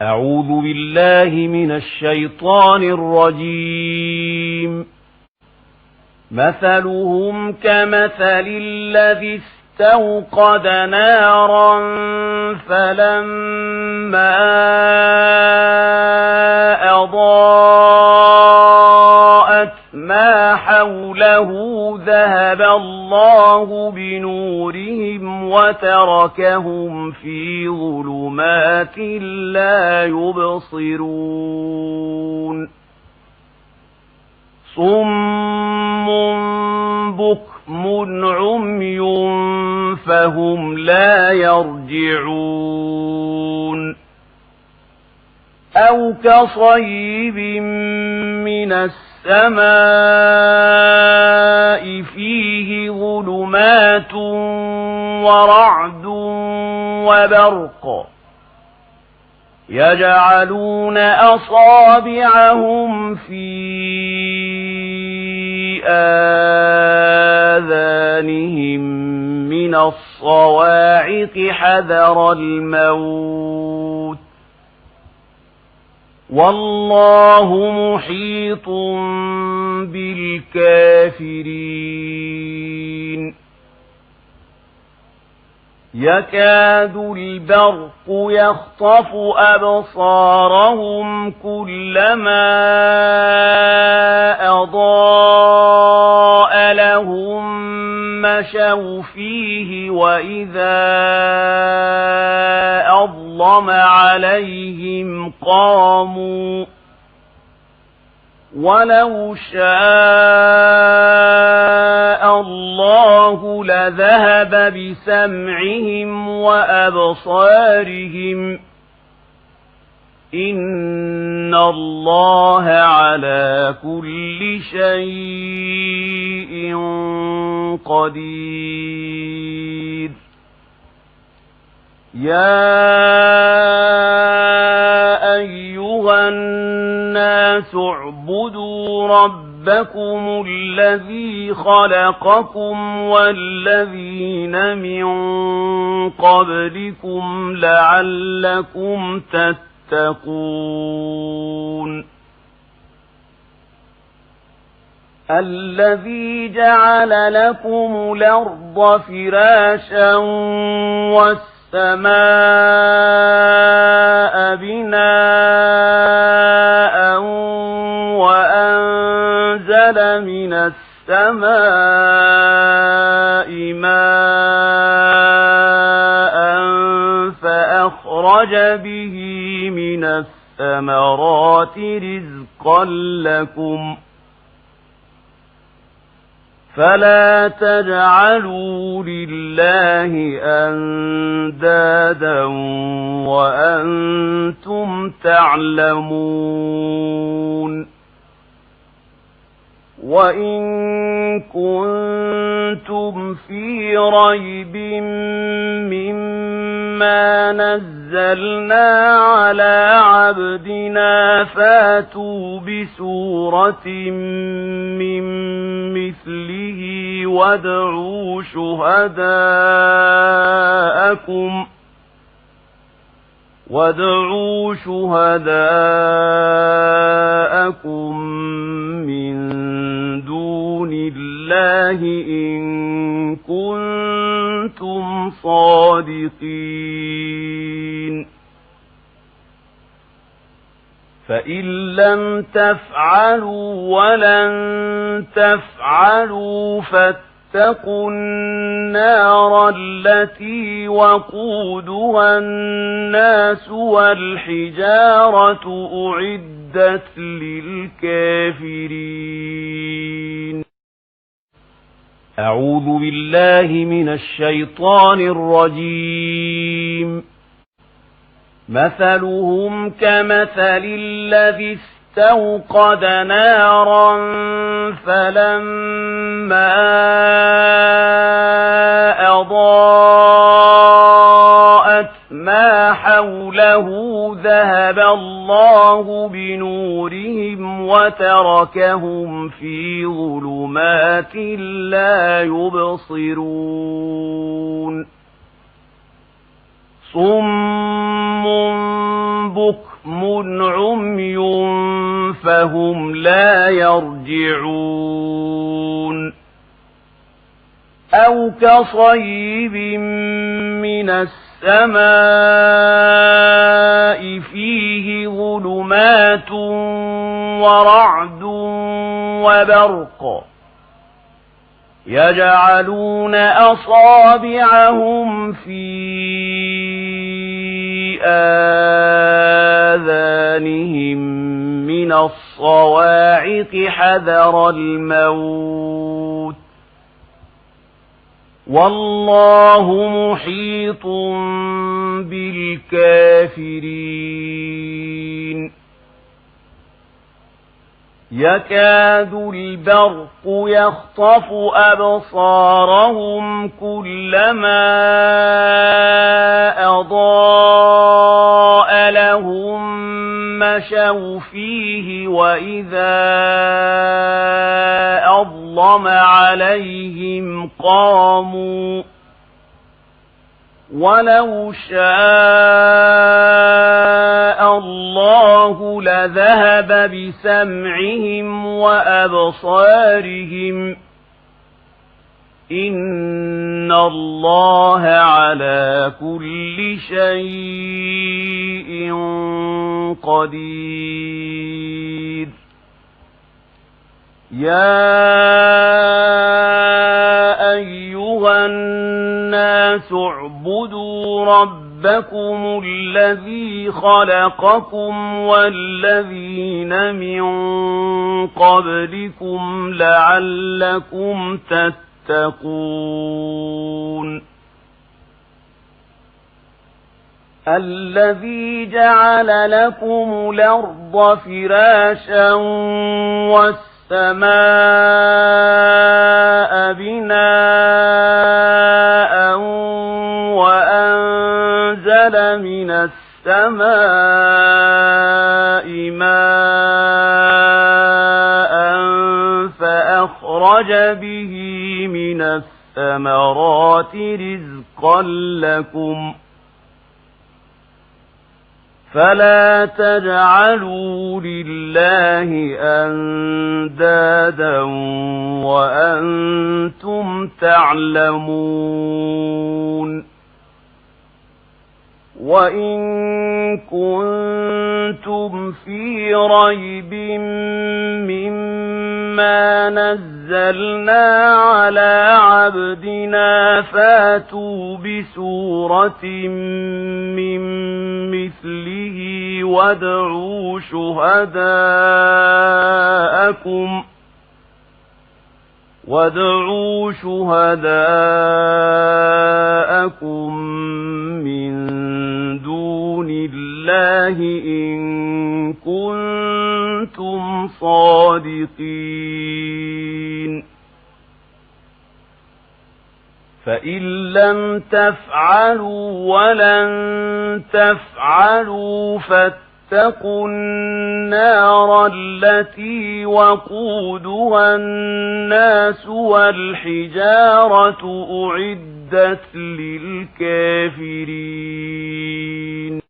أعوذ بالله من الشيطان الرجيم. مثلهم كمثل الذي استوقد نارا فلما أضاءت ما حوله ذهب الله بنورهم وتركهم في ظلمات لا يبصرون صم بكم عمي فهم لا يرجعون أو كصيب من السماء فيه ظلمات ورعد وبرق يجعلون أصابعهم في آذانهم من الصواعق حذر الموت والله محيط بالكافرين يكاد البرق يخطف أبصارهم كلما أضاء لهم مشوا فيه وإذا أظلم عليهم قاموا ولو شاء الله لذهب بسمعهم وأبصارهم إن الله على كل شيء قدير يا أيها الناس اعبدوا ربكم الذي خلقكم والذين من قبلكم لعلكم تتقون الذي جعل لكم الأرض فراشا والسماء بناء وأنزل من السماء ماء فأخرج به من الثمرات رزقا لكم فلا تجعلوا لله أندادا وأنتم تعلمون وإن كنتم في ريب مما نزلنا على عبدنا فاتوا بسورة من مثله وادعوا شهداءكم من دون الله إن كنتم صادقين فإن لم تفعلوا ولن تفعلوا فاتقوا النار التي وقودها الناس والحجارة أعدت للكافرين أعوذ بالله من الشيطان الرجيم مثلهم كمثل الذي استوقد نارا فلما أضاءت ما حوله ذهب الله بنورهم وتركهم في ظلمات لا يبصرون صم بكم عمي فهم لا يرجعون أو كصيب من السماء فيه ظلمات ورعد وبرق يجعلون أصابعهم في آذانهم من الصواعق حذر الموت والله محيط بالكافرين يكاد البرق يخطف أبصارهم كلما أضاء لهم مشوا فيه وإذا أظلم عليهم قاموا ولو شاء الله لذهب بسمعهم وأبصارهم إن الله على كل شيء قدير يا أيها الناس اعبدوا ربكم الذي خلقكم والذين من قبلكم لعلكم تتقون الذي جعل لكم الأرض فراشا والسماء بناء وأنزل من السماء ماء فأخرج به من الثمرات رزقا لكم فلا تجعلوا لله أندادا وأنتم تعلمون وإن كنتم في ريب مما نزلنا على عبدنا فاتوا بسورة من مثله وادعوا شهداءكم من دون الله إن كنتم صادقين فإن لم تفعلوا ولن تفعلوا فاتقوا النار التي وقودها الناس والحجارة أعدت للكافرين